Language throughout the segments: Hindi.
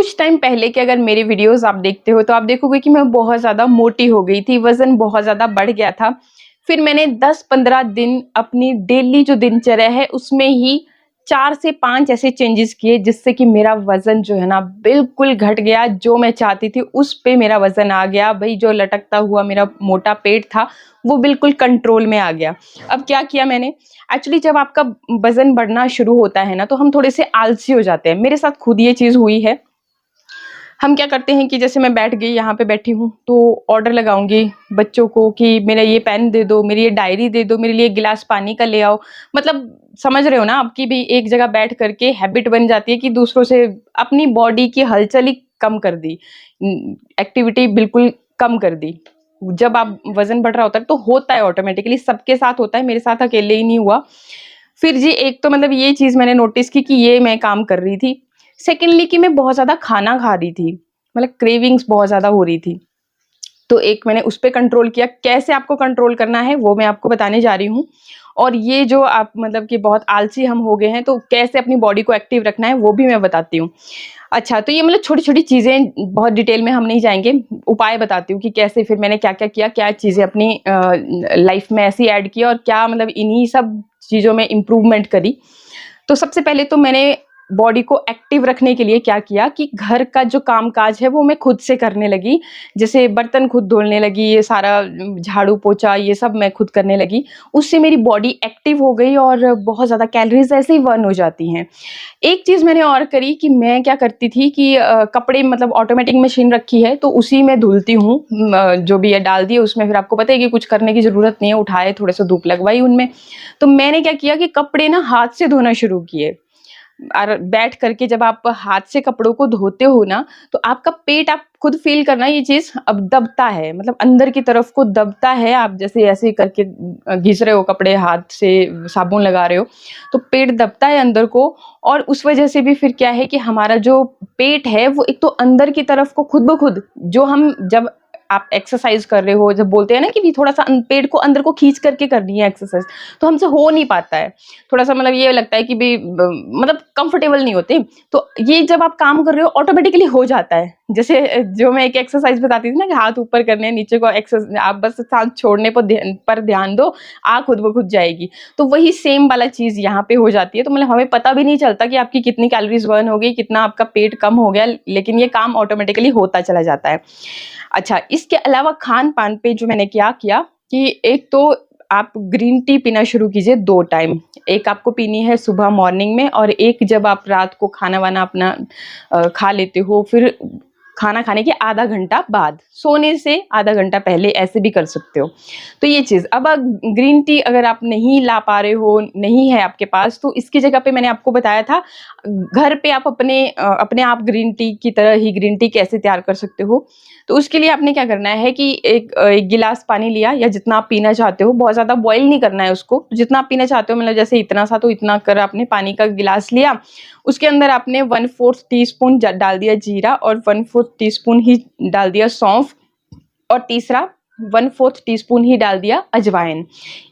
कुछ टाइम पहले के अगर मेरी वीडियोस आप देखते हो तो आप देखोगे कि मैं बहुत ज़्यादा मोटी हो गई थी, वज़न बहुत ज़्यादा बढ़ गया था। फिर मैंने 10-15 दिन अपनी डेली जो दिनचर्या है उसमें ही 4 से 5 ऐसे चेंजेस किए जिससे कि मेरा वज़न जो है ना बिल्कुल घट गया। जो मैं चाहती थी उस पे मेरा वज़न आ गया। भई जो लटकता हुआ मेरा मोटा पेट था वो बिल्कुल कंट्रोल में आ गया। अब क्या किया मैंने, एक्चुअली जब आपका वज़न बढ़ना शुरू होता है ना तो हम थोड़े से आलसी हो जाते हैं। मेरे साथ खुद ये चीज़ हुई है। हम क्या करते हैं कि जैसे मैं बैठ गई, यहाँ पे बैठी हूँ, तो ऑर्डर लगाऊँगी बच्चों को कि मेरा ये पेन दे दो, मेरी ये डायरी दे दो, मेरे लिए एक गिलास पानी का ले आओ। मतलब समझ रहे हो ना आप कि भई एक जगह बैठ कर के हैबिट बन जाती है कि दूसरों से अपनी बॉडी की हलचल ही कम कर दी। एक्टिविटी बिल्कुल कम कर दी। जब आप वज़न बढ़ रहा होता है तो होता है ऑटोमेटिकली, सबके साथ होता है, मेरे साथ अकेले ही नहीं हुआ। फिर जी एक तो मतलब ये चीज़ मैंने नोटिस की कि ये मैं काम कर रही थी। सेकंडली कि मैं बहुत ज़्यादा खाना खा रही थी, मतलब क्रेविंग्स बहुत ज़्यादा हो रही थी। तो एक मैंने उस पे कंट्रोल किया, कैसे आपको कंट्रोल करना है वो मैं आपको बताने जा रही हूँ। और ये जो आप मतलब कि बहुत आलसी हम हो गए हैं, तो कैसे अपनी बॉडी को एक्टिव रखना है वो भी मैं बताती हूँ। अच्छा, तो ये मतलब छोटी-छोटी चीज़ें, बहुत डिटेल में हम नहीं जाएँगे, उपाय बताती हूँ कि कैसे फिर मैंने क्या-क्या किया, क्या चीज़ें अपनी लाइफ़ में ऐसी ऐड की और क्या मतलब इन्हीं सब चीज़ों में इम्प्रूवमेंट करी। तो सबसे पहले तो मैंने बॉडी को एक्टिव रखने के लिए क्या किया कि घर का जो काम-काज है वो मैं खुद से करने लगी। जैसे बर्तन खुद धुलने लगी, ये सारा झाड़ू-पोछा ये सब मैं खुद करने लगी। उससे मेरी बॉडी एक्टिव हो गई और बहुत ज़्यादा कैलोरीज़ ऐसे ही बर्न हो जाती हैं। एक चीज़ मैंने और करी कि मैं क्या करती थी कि कपड़े मतलब ऑटोमेटिक मशीन रखी है तो उसी में धुलती हूँ। जो भी है डाल दिए उसमें, फिर आपको पता है कि कुछ करने की ज़रूरत नहीं है, उठाए थोड़े से धूप लगवाई उनमें। तो मैंने क्या किया कि कपड़े ना हाथ से धोना शुरू किए। और बैठ करके जब आप हाथ से कपड़ों को धोते हो ना, तो आपका पेट, आप खुद फ़ील करना ये चीज़, अब दबता है, मतलब अंदर की तरफ को दबता है। आप जैसे ऐसे करके घिस रहे हो कपड़े, हाथ से साबुन लगा रहे हो, तो पेट दबता है अंदर को। और उस वजह से भी फिर क्या है कि हमारा जो पेट है वो एक तो अंदर की तरफ को खुद ब खुद, जो हम जब आप एक्सरसाइज़ कर रहे हो, जब बोलते हैं ना कि भी थोड़ा-सा पेट को अंदर को खींच करके करनी है एक्सरसाइज़, तो हमसे हो नहीं पाता है। थोड़ा-सा मतलब ये लगता है कि भई मतलब कंफर्टेबल नहीं होते। तो ये जब आप काम कर रहे हो ऑटोमेटिकली हो जाता है। जैसे जो मैं एक एक्सरसाइज़ बताती थी ना कि हाथ ऊपर करने हैं, नीचे को आप बस साँस छोड़ने पर ध्यान दो, खुद ब खुद जाएगी। तो वही सेम वाला चीज़ यहाँ पे हो जाती है। तो मतलब हमें पता भी नहीं चलता कि आपकी कितनी कैलोरीज़ बर्न हो गई, कितना आपका पेट कम हो गया, लेकिन ये काम ऑटोमेटिकली होता चला जाता है। अच्छा, इसके अलावा खान-पान पे जो मैंने क्या किया कि एक तो आप ग्रीन टी पीना शुरू कीजिए 2 टाइम। एक आपको पीनी है सुबह मॉर्निंग में और एक जब आप रात को खाना-वाना अपना खा लेते हो, फिर खाना खाने के आधा घंटा बाद, सोने से आधा घंटा पहले, ऐसे भी कर सकते हो। तो ये चीज़, अब ग्रीन टी अगर आप नहीं ला पा रहे हो, नहीं है आपके पास, तो इसकी जगह पे मैंने आपको बताया था, घर पे आप अपने आप ग्रीन टी की तरह ही ग्रीन टी कैसे तैयार कर सकते हो। तो उसके लिए आपने क्या करना है कि एक गिलास पानी लिया या जितना आप पीना चाहते हो, बहुत ज़्यादा बॉयल नहीं करना है उसको, जितना आप पीना चाहते हो, मतलब जैसे इतना सा, तो इतना कर आपने पानी का गिलास लिया। उसके अंदर आपने 1/4 टीस्पून डाल दिया जीरा और 1/4 टीस्पून ही डाल दिया सौंफ, और तीसरा 1/4 टीस्पून ही डाल दिया अजवाइन।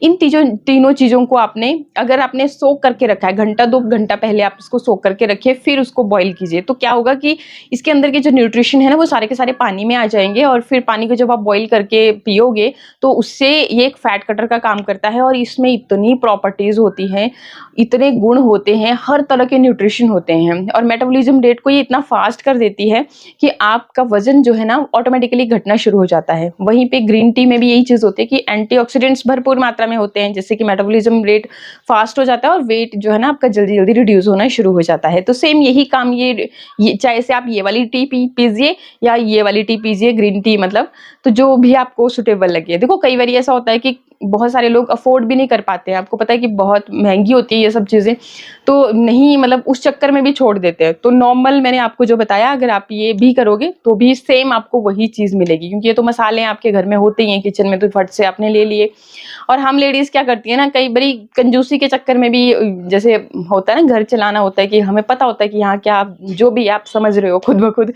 इन तीनों चीज़ों को आपने, अगर आपने सोक करके रखा है, घंटा 2 घंटा पहले आप इसको सोक करके रखिए, फिर उसको बॉयल कीजिए। तो क्या होगा कि इसके अंदर के जो न्यूट्रिशन है ना वो सारे के सारे पानी में आ जाएँगे, और फिर पानी को जब आप बॉयल करके पियोगे तो उससे ये एक फैट कटर का काम करता है। और इसमें इतनी प्रॉपर्टीज़ होती हैं, इतने गुण होते हैं, हर तरह के न्यूट्रिशन होते हैं, और मेटाबॉलिज्म रेट को ये इतना फास्ट कर देती है कि आपका वज़न जो है ना ऑटोमेटिकली घटना शुरू हो जाता है। वहीं पे ग्रीन टी में भी यही चीज़ होती है कि एंटीऑक्सीडेंट्स भरपूर मात्रा में होते हैं, जिससे कि मेटाबॉलिज्म रेट फास्ट हो जाता है और वेट जो है ना आपका जल्दी-जल्दी रिड्यूस होना शुरू हो जाता है। तो सेम यही काम ये चाहे से आप ये वाली टी पीजिए या ये वाली टी पीजिए, ग्रीन टी मतलब, तो जो भी आपको सूटेबल लगे। देखो कई बार ऐसा होता है कि बहुत सारे लोग अफ़ोर्ड भी नहीं कर पाते हैं। आपको पता है कि बहुत महँगी होती है ये सब चीज़ें, तो नहीं, मतलब उस चक्कर में भी छोड़ देते हैं। तो नॉर्मल मैंने आपको जो बताया, अगर आप ये भी करोगे तो भी सेम आपको वही चीज़ मिलेगी, क्योंकि ये तो मसाले आपके घर में होते ही हैं किचन में, तो फट से आपने ले लिए। और हम लेडीज़ क्या करती हैं ना, कई बारी कंजूसी के चक्कर में भी, जैसे होता है ना, घर चलाना होता है कि हमें पता होता है कि यहाँ क्या, जो भी आप समझ रहे हो खुद ब खुद।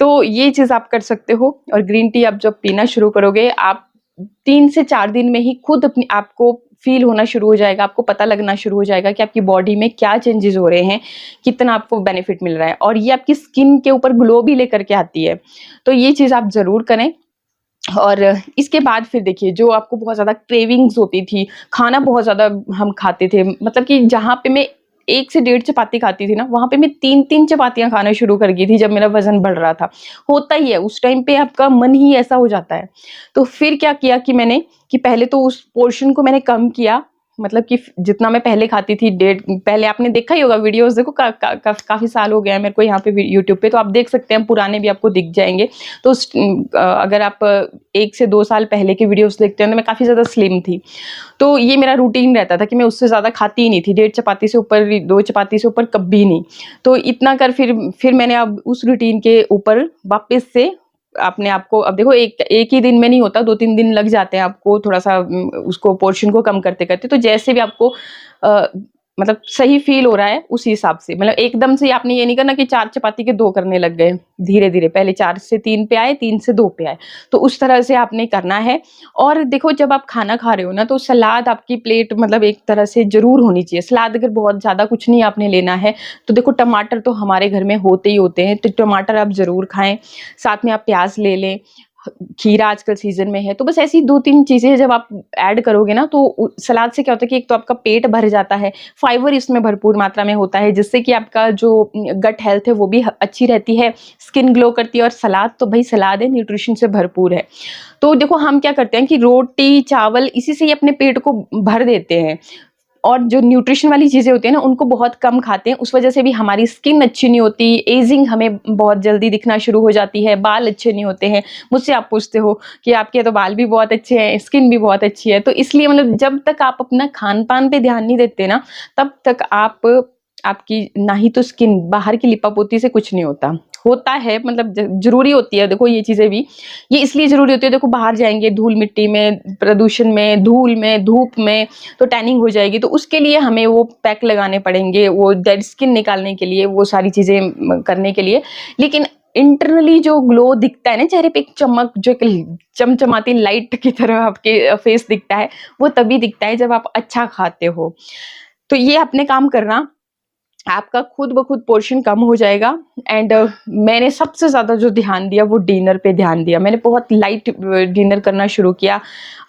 तो ये चीज़ आप कर सकते हो। और ग्रीन टी आप जब पीना शुरू करोगे, आप 3 से 4 दिन में ही खुद अपनी आपको फील होना शुरू हो जाएगा, आपको पता लगना शुरू हो जाएगा कि आपकी बॉडी में क्या चेंजेस हो रहे हैं, कितना आपको बेनिफिट मिल रहा है, और ये आपकी स्किन के ऊपर ग्लो भी लेकर के आती है। तो ये चीज़ आप ज़रूर करें। और इसके बाद फिर देखिए, जो आपको बहुत ज़्यादा क्रेविंग्स होती थी, खाना बहुत ज़्यादा हम खाते थे, मतलब कि जहाँ पे मैं 1 से डेढ़ चपाती खाती थी ना, वहाँ पे मैं 3-3 चपातियाँ खाना शुरू कर गई थी जब मेरा वज़न बढ़ रहा था। होता ही है, उस टाइम पे आपका मन ही ऐसा हो जाता है। तो फिर क्या किया कि मैंने, कि पहले तो उस पोर्शन को मैंने कम किया, मतलब कि जितना मैं पहले खाती थी, डेढ़, पहले आपने देखा ही होगा वीडियोज़, देखो काफ़ी साल हो गए हैं मेरे को यहाँ पे यूट्यूब पे, तो आप देख सकते हैं, पुराने भी आपको दिख जाएँगे। तो अगर आप 1 से 2 साल पहले के वीडियोज़ देखते हैं तो मैं काफ़ी ज़्यादा स्लिम थी। तो ये मेरा रूटीन रहता था कि मैं उससे ज़्यादा खाती ही नहीं थी, डेढ़ चपाती से ऊपर, 2 चपाती से ऊपर कभी नहीं। तो इतना कर फिर मैंने अब उस रूटीन के ऊपर वापस से अपने आप को, अब देखो एक एक ही दिन में नहीं होता, 2-3 दिन लग जाते हैं आपको थोड़ा-सा उसको पोर्शन को कम करते-करते। तो जैसे भी आपको अ, मतलब सही फ़ील हो रहा है उसी हिसाब से, मतलब एकदम से आपने ये नहीं करना कि 4 चपाती के 2 करने लग गए। धीरे-धीरे पहले 4 से 3 पे आए, 3 से 2 पे आए। तो उस तरह से आपने करना है। और देखो, जब आप खाना खा रहे हो ना, तो सलाद आपकी प्लेट मतलब एक तरह से ज़रूर होनी चाहिए। सलाद अगर बहुत ज़्यादा कुछ नहीं आपने लेना है, तो देखो टमाटर तो हमारे घर में होते ही होते हैं, तो टमाटर आप ज़रूर खाएँ। साथ में आप प्याज़ ले लें, खीरा आजकल सीज़न में है, तो बस ऐसी 2-3 चीज़ें जब आप ऐड करोगे ना, तो सलाद से क्या होता है कि एक तो आपका पेट भर जाता है, फाइबर इसमें भरपूर मात्रा में होता है, जिससे कि आपका जो गट हेल्थ है वो भी अच्छी रहती है, स्किन ग्लो करती है, और सलाद तो भाई सलाद है, न्यूट्रिशन से भरपूर है। तो देखो, हम क्या करते हैं कि रोटी, चावल इसी से ही अपने पेट को भर देते हैं, और जो न्यूट्रिशन वाली चीज़ें होती हैं ना, उनको बहुत कम खाते हैं। उस वजह से भी हमारी स्किन अच्छी नहीं होती, एजिंग हमें बहुत जल्दी दिखना शुरू हो जाती है, बाल अच्छे नहीं होते हैं। मुझसे आप पूछते हो कि आपके तो बाल भी बहुत अच्छे हैं, स्किन भी बहुत अच्छी है। तो इसलिए मतलब जब तक आप अपना खान-पान पे ध्यान नहीं देते ना, तब तक आपकी ना ही तो स्किन, बाहर की लिपापोती से कुछ नहीं होता। होता है, मतलब ज़रूरी होती है, देखो ये चीज़ें भी, ये इसलिए ज़रूरी होती है, देखो बाहर जाएँगे धूल-मिट्टी में, प्रदूषण में, धूल में, धूप में, तो टैनिंग हो जाएगी, तो उसके लिए हमें वो पैक लगाने पड़ेंगे, वो डेड स्किन निकालने के लिए, वो सारी चीज़ें करने के लिए। लेकिन इंटरनली जो ग्लो दिखता है ना चेहरे पे, एक चमक, जो एक चमचमाती लाइट की तरह आपके फेस दिखता है, वो तभी दिखता है जब आप अच्छा खाते हो। तो ये आपने काम करना, आपका खुद ब खुद पोर्शन कम हो जाएगा। एंड मैंने सबसे ज़्यादा जो ध्यान दिया, वो डिनर पे ध्यान दिया। मैंने बहुत लाइट डिनर करना शुरू किया।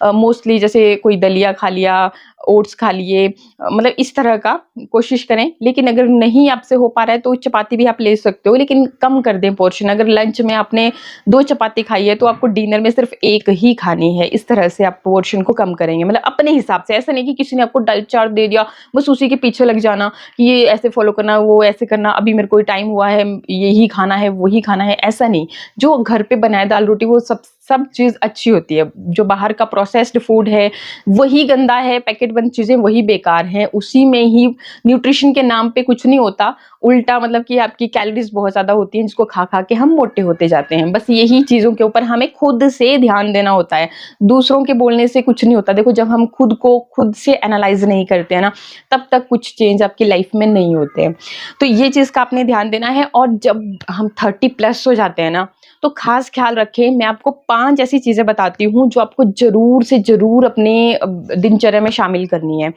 मोस्टली जैसे कोई दलिया खा लिया, ओट्स खा लिए, मतलब इस तरह का कोशिश करें। लेकिन अगर नहीं आपसे हो पा रहा है, तो चपाती भी आप ले सकते हो, लेकिन कम कर दें पोर्शन। अगर लंच में आपने 2 चपाती खाई है, तो आपको डिनर में सिर्फ 1 ही खानी है। इस तरह से आप पोर्शन को कम करेंगे, मतलब अपने हिसाब से। ऐसा नहीं कि किसी ने आपको डाइट चार्ट दे दिया, बस उसी के पीछे लग जाना, ये ऐसे फॉलो करना, वो ऐसे करना, अभी मेरे को टाइम हुआ है, यही खाना है, वही खाना है, ऐसा नहीं। जो घर पे बनाए दाल रोटी, वो सब चीज़ अच्छी होती है। जो बाहर का प्रोसेस्ड फूड है, वही गंदा है, पैकेट बंद चीज़ें वही बेकार हैं, उसी में ही न्यूट्रिशन के नाम पे कुछ नहीं होता, उल्टा मतलब कि आपकी कैलोरीज़ बहुत ज़्यादा होती हैं, जिसको खा-खा के हम मोटे होते जाते हैं। बस यही चीज़ों के ऊपर हमें खुद से ध्यान देना होता है, दूसरों के बोलने से कुछ नहीं होता। देखो, जब हम खुद को खुद से एनालाइज़ नहीं करते हैं ना, तब तक कुछ चेंज आपकी लाइफ में नहीं होते हैं। तो ये चीज़ का आपने ध्यान देना है। और जब हम 30 प्लस हो जाते हैं ना, तो खास ख्याल रखें। मैं आपको 5 ऐसी चीज़ें बताती हूँ, जो आपको ज़रूर से ज़रूर अपने दिनचर्या में शामिल करनी है।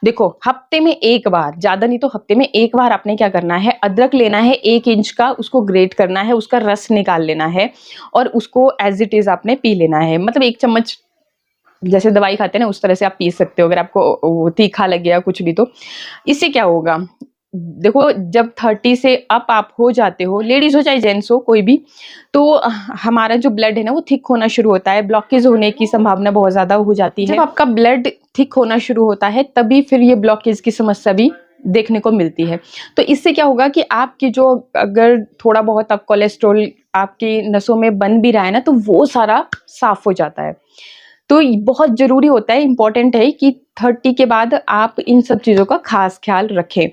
देखो, हफ्ते में 1 बार, ज़्यादा नहीं तो हफ्ते में 1 बार आपने क्या करना है, अदरक लेना है 1 इंच का, उसको ग्रेट करना है, उसका रस निकाल लेना है, और उसको एज़ इट इज़ आपने पी लेना है। मतलब 1 चम्मच, जैसे दवाई खाते हैं ना, उस तरह से आप पी सकते हो, अगर आपको वो तीखा लगे या कुछ भी तो। इससे क्या होगा, देखो, जब 30 से अप आप हो जाते हो, लेडीज़ हो चाहे जेंट्स हो, कोई भी, तो हमारा जो ब्लड है ना, वो थिक होना शुरू होता है, ब्लॉकेज होने की संभावना बहुत ज़्यादा हो जाती है। जब आपका ब्लड थिक होना शुरू होता है, तभी फिर ये ब्लॉकेज की समस्या भी देखने को मिलती है। तो इससे क्या होगा कि आपकी जो, अगर थोड़ा बहुत अब कोलेस्ट्रॉल आपकी नसों में बन भी रहा है ना, तो वो सारा साफ हो जाता है। तो बहुत ज़रूरी होता है, इम्पोर्टेंट है कि 30 के बाद आप इन सब चीज़ों का खास ख्याल रखें।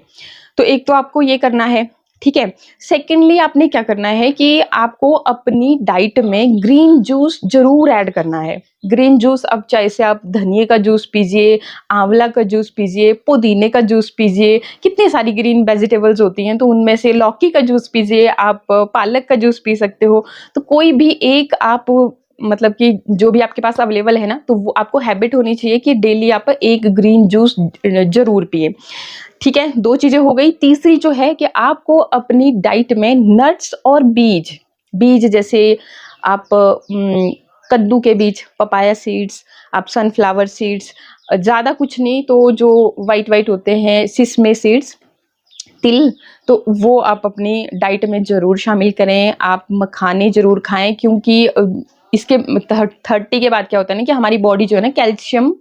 तो एक तो आपको ये करना है, ठीक है। सेकेंडली आपने क्या करना है कि आपको अपनी डाइट में ग्रीन जूस ज़रूर ऐड करना है। ग्रीन जूस, अब चाहे से आप धनिए का जूस पीजिए, आंवला का जूस पीजिए, पुदीने का जूस पीजिए, कितनी सारी ग्रीन वेजिटेबल्स होती हैं, तो उनमें से लौकी का जूस पीजिए, आप पालक का जूस पी सकते हो। तो कोई भी एक आप मतलब कि जो भी आपके पास अवेलेबल है ना, तो वो आपको हैबिट होनी चाहिए कि डेली आप एक ग्रीन जूस ज़रूर पिएँ। ठीक है, 2 चीज़ें हो गई। तीसरी जो है कि आपको अपनी डाइट में नट्स और बीज, बीज जैसे आप कद्दू के बीज, पपाया सीड्स, आप सनफ्लावर सीड्स, ज़्यादा कुछ नहीं तो जो व्हाइट-व्हाइट होते हैं सिसमे सीड्स, तिल, तो वो आप अपनी डाइट में ज़रूर शामिल करें। आप मखाने ज़रूर खाएँ क्योंकि इसके 30 के बाद क्या होता है ना कि हमारी बॉडी जो है ना कैल्शियम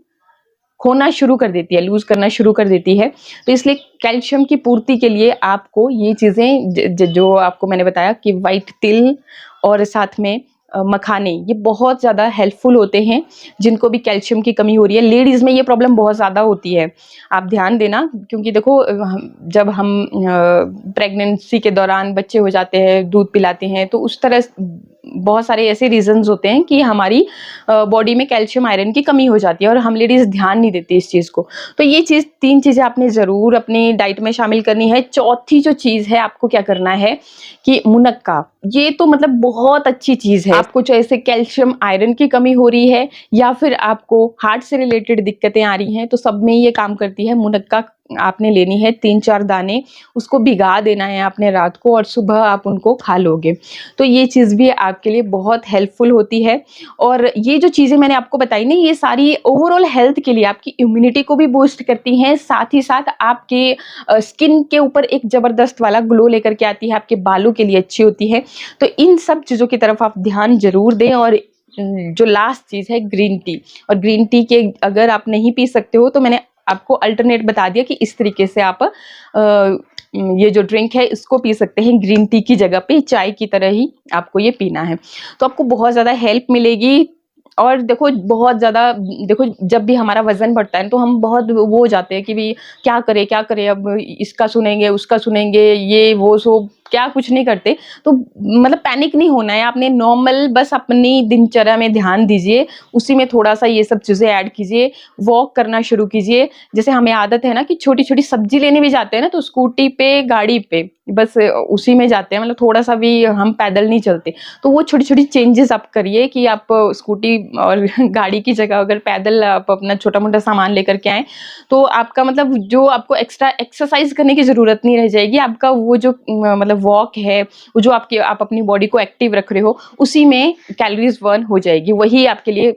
खोना शुरू कर देती है, लूज़ करना शुरू कर देती है। तो इसलिए कैल्शियम की पूर्ति के लिए आपको ये चीज़ें जो आपको मैंने बताया कि व्हाइट तिल और साथ में मखाने, ये बहुत ज़्यादा हेल्पफुल होते हैं जिनको भी कैल्शियम की कमी हो रही है। लेडीज़ में ये प्रॉब्लम बहुत ज़्यादा होती है, आप ध्यान देना क्योंकि देखो जब हम प्रेगनेंसी के दौरान बच्चे हो जाते हैं, दूध पिलाते हैं, तो उस तरह बहुत सारे ऐसे रीज़न्स होते हैं कि हमारी बॉडी में कैल्शियम आयरन की कमी हो जाती है और हम लेडीज़ ध्यान नहीं देती इस चीज़ को। तो ये चीज़ 3 चीज़ें आपने ज़रूर अपनी डाइट में शामिल करनी है। चौथी जो चीज़ है आपको क्या करना है कि मुनक्का, ये तो मतलब बहुत अच्छी चीज़ है। आपको चाहे से कैल्शियम आयरन की कमी हो रही है या फिर आपको हार्ट से रिलेटेड दिक्कतें आ रही हैं, तो सब में ये काम करती है। मुनक्का आपने लेनी है 3-4 दाने, उसको भिगा देना है आपने रात को और सुबह आप उनको खा लोगे। तो ये चीज़ भी आपके लिए बहुत हेल्पफुल होती है। और ये जो चीज़ें मैंने आपको बताई ना, ये सारी ओवरऑल हेल्थ के लिए आपकी इम्यूनिटी को भी बूस्ट करती हैं, साथ ही साथ आपके स्किन के ऊपर एक ज़बरदस्त वाला ग्लो लेकर के आती है, आपके बालों के लिए अच्छी होती है। तो इन सब चीज़ों की तरफ आप ध्यान ज़रूर दें। और जो लास्ट चीज़ है ग्रीन टी, और ग्रीन टी के अगर आप नहीं पी सकते हो तो मैंने आपको अल्टरनेट बता दिया कि इस तरीके से आप ये जो ड्रिंक है इसको पी सकते हैं ग्रीन टी की जगह पे, चाय की तरह ही आपको ये पीना है। तो आपको बहुत ज़्यादा हेल्प मिलेगी। और देखो बहुत ज़्यादा, देखो जब भी हमारा वज़न बढ़ता है तो हम बहुत वो हो जाते हैं कि भई क्या करें अब, इसका सुनेंगे, उसका सुनेंगे, ये वो सो क्या कुछ नहीं करते। तो मतलब पैनिक नहीं होना है, आपने नॉर्मल बस अपनी दिनचर्या में ध्यान दीजिए, उसी में थोड़ा-सा ये सब चीज़ें ऐड कीजिए, वॉक करना शुरू कीजिए। जैसे हमें आदत है ना कि छोटी-छोटी सब्ज़ी लेने भी जाते हैं ना तो स्कूटी पे, गाड़ी पे बस उसी में जाते हैं, मतलब थोड़ा-सा भी हम पैदल नहीं चलते। तो वो छोटी-छोटी चेंजेज़ आप करिए कि आप स्कूटी और गाड़ी की जगह अगर पैदल आप अपना छोटा-मोटा सामान लेकर के आएँ, तो आपका मतलब जो आपको एक्स्ट्रा एक्सरसाइज़ करने की ज़रूरत नहीं रह जाएगी। आपका वो जो मतलब वॉक है, वो जो आप अपनी बॉडी को एक्टिव रख रहे हो, उसी में कैलोरीज़ बर्न हो जाएगी, वही आपके लिए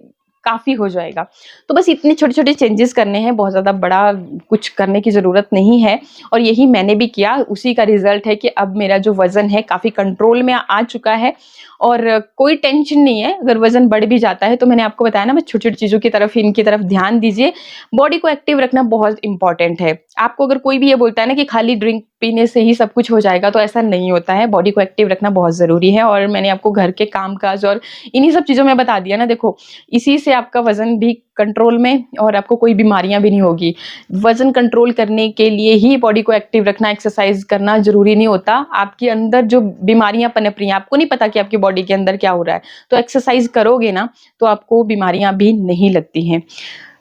काफ़ी हो जाएगा। तो बस इतने छोटे-छोटे चेंजेस करने हैं, बहुत ज़्यादा बड़ा कुछ करने की ज़रूरत नहीं है। और यही मैंने भी किया, उसी का रिज़ल्ट है कि अब मेरा जो वज़न है काफ़ी कंट्रोल में आ चुका है और कोई टेंशन नहीं है। अगर वज़न बढ़ भी जाता है तो मैंने आपको बताया ना, बस छोटी-छोटी चीज़ों की तरफ, इनकी तरफ ध्यान दीजिए। बॉडी को एक्टिव रखना बहुत इम्पोर्टेंट है। आपको अगर कोई भी ये बोलता है ना कि खाली ड्रिंक पीने से ही सब कुछ हो जाएगा, तो ऐसा नहीं होता है। बॉडी को एक्टिव रखना बहुत ज़रूरी है। और मैंने आपको घर के काम-काज और इन्हीं सब चीज़ों में बता दिया ना, देखो इसी से आपका वज़न भी कंट्रोल में और आपको कोई बीमारियां भी नहीं होगी। वज़न कंट्रोल करने के लिए ही बॉडी को एक्टिव रखना, एक्सरसाइज करना ज़रूरी नहीं होता। आपके अंदर जो बीमारियां पनप रही हैं, आपको नहीं पता कि आपकी बॉडी के अंदर क्या हो रहा है, तो एक्सरसाइज करोगे ना तो आपको बीमारियां भी नहीं लगती हैं।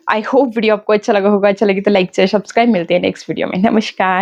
आई होप वीडियो आपको अच्छा लगा होगा। अच्छा लगे तो लाइक शेयर सब्सक्राइब। मिलते हैं नेक्स्ट वीडियो में। नमस्कार।